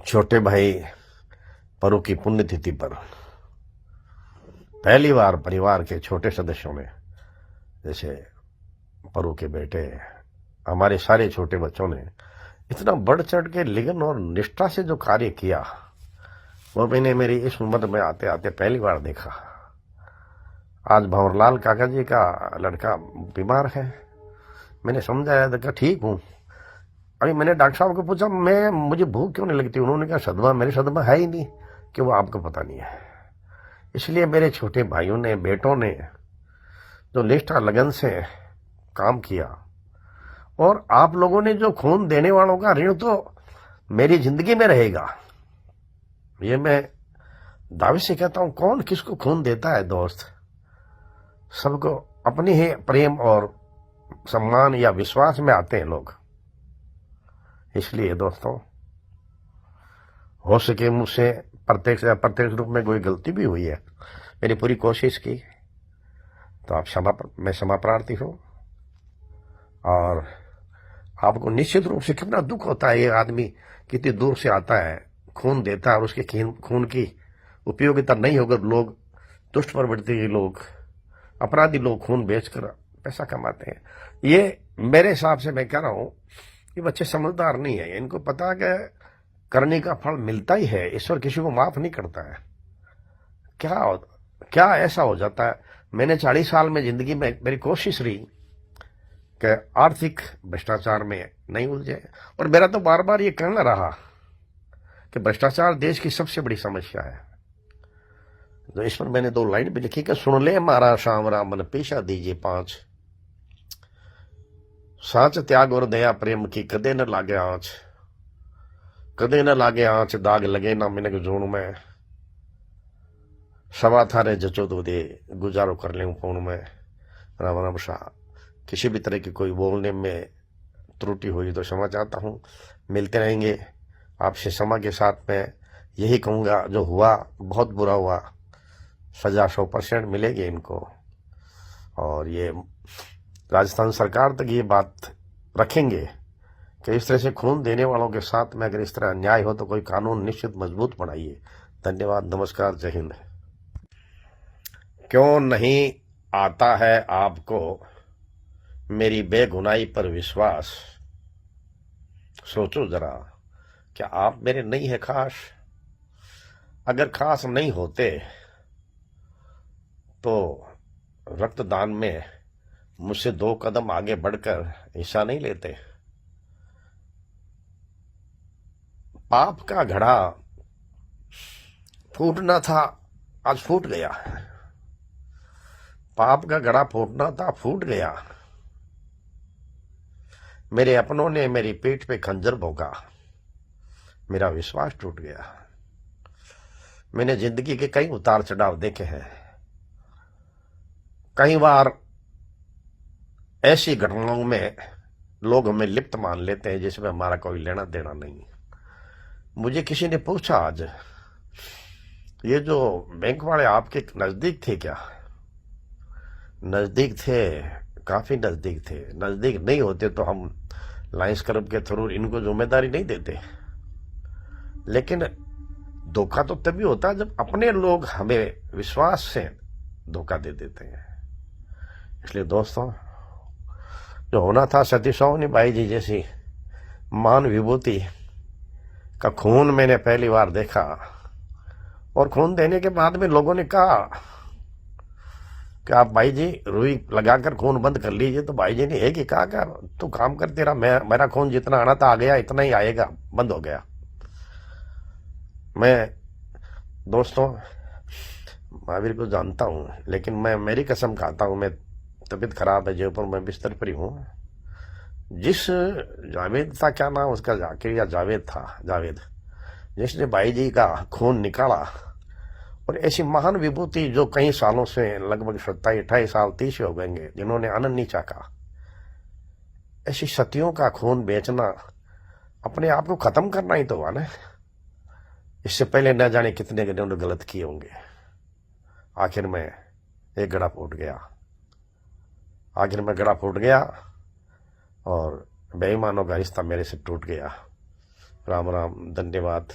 छोटे भाई परु की पुण्यतिथि पर पहली बार परिवार के छोटे सदस्यों ने, जैसे परु के बेटे, हमारे सारे छोटे बच्चों ने इतना बढ़ चढ़ के लगन और निष्ठा से जो कार्य किया, वो मैंने मेरी इस उम्र में आते आते पहली बार देखा। आज भंवरलाल काका जी का लड़का बीमार है। मैंने समझाया था, ठीक हूं। अभी मैंने डॉक्टर साहब को पूछा, मुझे भूख क्यों नहीं लगती? उन्होंने कहा, सदमा मेरे सदमा है ही नहीं कि वो आपको पता नहीं है। इसलिए मेरे छोटे भाइयों ने, बेटों ने जो निष्ठा लगन से काम किया, और आप लोगों ने जो खून देने वालों का ऋण तो मेरी जिंदगी में रहेगा, ये मैं दावे से कहता हूं। कौन किसको खून देता है दोस्त? सबको अपनी ही प्रेम और सम्मान या विश्वास में आते हैं लोग। इसलिए दोस्तों, हो सके मुझसे प्रत्यक्ष या अप्रत्यक्ष रूप में कोई गलती भी हुई है, मेरी पूरी कोशिश की, तो आप मैं क्षमा प्रार्थी हूं। और आपको निश्चित रूप से कितना दुख होता है, ये आदमी कितनी दूर से आता है, खून देता है, और उसके खून की उपयोगिता नहीं होकर लोग, दुष्ट प्रवृत्ति के लोग, अपराधी लोग खून बेचकर पैसा कमाते हैं। ये मेरे हिसाब से मैं कह रहा हूं, ये बच्चे समझदार नहीं है। इनको पता कि करने का फल मिलता ही है, ईश्वर किसी को माफ नहीं करता है। क्या ऐसा हो जाता है? मैंने 40 साल में जिंदगी में मेरी कोशिश रही कि आर्थिक भ्रष्टाचार में नहीं उलझे, और मेरा तो बार बार ये कहना रहा कि भ्रष्टाचार देश की सबसे बड़ी समस्या है। तो इस पर मैंने 2 लाइन भी लिखी कि सुन ले मारा शामरा मन पेशा दीजिए 5, साच त्याग और दया प्रेम की कदे न लागे आंच, कदे न लागे आंच दाग लगे ना मिनक जून में, सवा थारे जचो तो दे गुजारो कर ले फोन में। राम राम शाह। किसी भी तरह की कोई बोलने में त्रुटि हुई तो क्षमा चाहता हूं। मिलते रहेंगे आपसे क्षमा के साथ। मैं यही कहूंगा, जो हुआ बहुत बुरा हुआ, सजा 100% मिलेगी इनको। और ये राजस्थान सरकार तक ये बात रखेंगे कि इस तरह से खून देने वालों के साथ में अगर इस तरह अन्याय हो तो कोई कानून निश्चित मजबूत बनाइए। धन्यवाद, नमस्कार, जय हिंद। क्यों नहीं आता है आपको मेरी बेगुनाही पर विश्वास? सोचो जरा, क्या आप मेरे नहीं है खास? अगर खास नहीं होते तो रक्तदान में मुझसे 2 कदम आगे बढ़कर हिस्सा नहीं लेते। पाप का घड़ा फूटना था, आज फूट गया। पाप का घड़ा फूटना था, फूट गया। मेरे अपनों ने मेरी पीठ पे खंजर भोंका, मेरा विश्वास टूट गया। मैंने जिंदगी के कई उतार चढ़ाव देखे हैं। कई बार ऐसी घटनाओं में लोग हमें लिप्त मान लेते हैं जिसमें हमारा कोई लेना देना नहीं। मुझे किसी ने पूछा आज, ये जो बैंक वाले आपके नजदीक थे क्या? नजदीक थे, काफी नजदीक थे। नजदीक नहीं होते तो हम लायंस क्लब के थ्रू इनको जिम्मेदारी नहीं देते। लेकिन धोखा तो तभी होता है जब अपने लोग हमें विश्वास से धोखा दे देते हैं। इसलिए दोस्तों, जो होना था, सती सोनी बाई जी जैसी महान विभूति का खून मैंने पहली बार देखा। और खून देने के बाद में लोगों ने कहा कि आप भाई जी रुई लगाकर खून बंद कर लीजिए। तो भाई जी ने एक ही कहा कि तू काम कर, तेरा मेरा खून जितना आना था आ गया, इतना ही आएगा, बंद हो गया। मैं दोस्तों महावीर को जानता हूं, लेकिन मैं मेरी कसम खाता हूं, मैं तबीयत खराब है, जयपुर में बिस्तर पर ही हूं। जिस जावेद था, क्या नाम उसका, जाकिर या जावेद था, जावेद, जिसने भाई जी का खून निकाला, और ऐसी महान विभूति जो कई सालों से, लगभग 27-28 साल 30 हो गएंगे, जिन्होंने अन्न नहीं चाका, ऐसी सतियों का खून बेचना अपने आप को खत्म करना ही तो हुआ ना। इससे पहले न जाने कितने उन्होंने गलत किए होंगे। आखिर में एक गड़ा फूट गया, आखिर में गड़ा फूट गया और बेईमानों का रिश्ता मेरे से टूट गया। राम राम, धन्यवाद।